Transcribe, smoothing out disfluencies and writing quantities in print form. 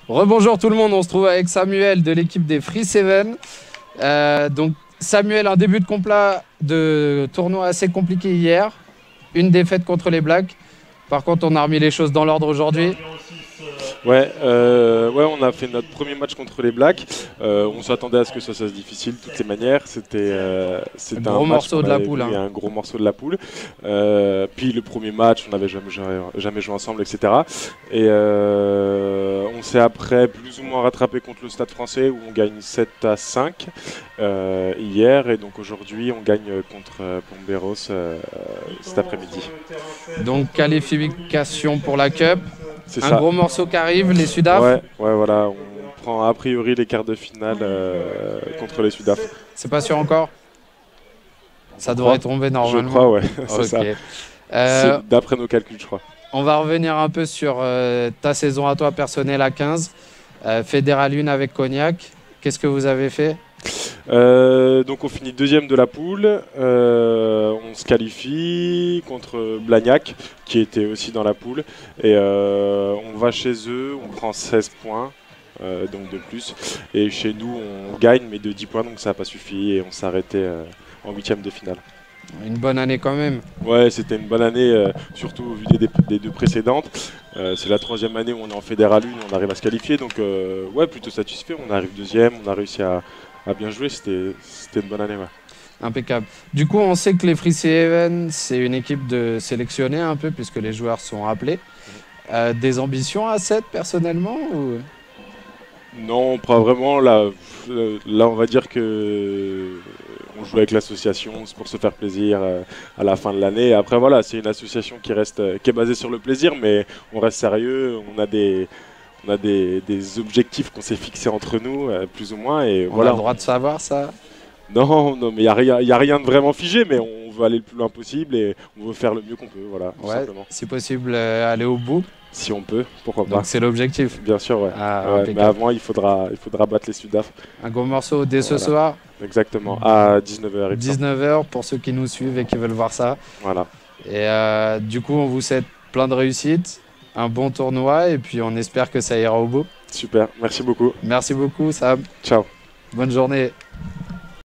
Rebonjour tout le monde, on se trouve avec Samuel de l'équipe des Free Seven. Donc Samuel, un début de tournoi assez compliqué hier. Une défaite contre les Blacks. Par contre, on a remis les choses dans l'ordre aujourd'hui. Ouais, on a fait notre premier match contre les Blacks. On s'attendait à ce que ça soit difficile de toutes les manières. C'était un gros morceau de la poule. Un gros morceau de la poule. Puis le premier match, on n'avait jamais joué ensemble, etc. Et on s'est après plus ou moins rattrapé contre le Stade Français où on gagne 7-5 hier. Et donc aujourd'hui, on gagne contre Pomberos cet après-midi. Donc qualification pour la Cup. Un gros morceau qui arrive, les Sudaf. Ouais, voilà. On prend a priori les quarts de finale contre les Sudaf. C'est pas sûr encore. Ça devrait tomber normalement. Je crois, ouais. Okay. C'est d'après nos calculs, je crois. On va revenir un peu sur ta saison à toi personnelle à 15. Fédéral 1 avec Cognac. Qu'est-ce que vous avez fait ? Donc on finit deuxième de la poule, on se qualifie contre Blagnac qui était aussi dans la poule et on va chez eux, on prend 16 points donc de plus et chez nous on gagne mais de 10 points donc ça n'a pas suffi et on s'est arrêté en huitième de finale. Une bonne année quand même. Ouais, c'était une bonne année, surtout au vu des deux précédentes. C'est la troisième année où on est en Fédéral 1, on arrive à se qualifier donc ouais, plutôt satisfait, on arrive deuxième, on a réussi à bien jouer, c'était une bonne année. Ouais. Impeccable. Du coup, on sait que les Free Seven, c'est une équipe de sélectionnés un peu, puisque les joueurs sont appelés. Des ambitions à 7 personnellement ou... Non, pas vraiment. Là, on va dire que on joue avec l'association, c'est pour se faire plaisir à la fin de l'année. Après, voilà, c'est une association qui est basée sur le plaisir, mais on reste sérieux, on a des objectifs qu'on s'est fixés entre nous, plus ou moins. Et on a le droit de savoir ça ? Non, mais il n'y a rien de vraiment figé, mais on veut aller le plus loin possible et on veut faire le mieux qu'on peut, voilà, tout simplement. Si possible, aller au bout. Si on peut, pourquoi pas. Donc c'est l'objectif. Bien sûr, ouais. Mais avant, il faudra battre les Sudaf. Un gros morceau dès ce soir. Exactement, à 19h. 19h pour ceux qui nous suivent et qui veulent voir ça. Voilà. Et du coup, on vous souhaite plein de réussite, un bon tournoi et puis on espère que ça ira au bout. Super, merci beaucoup. Merci beaucoup Sam. Ciao. Bonne journée.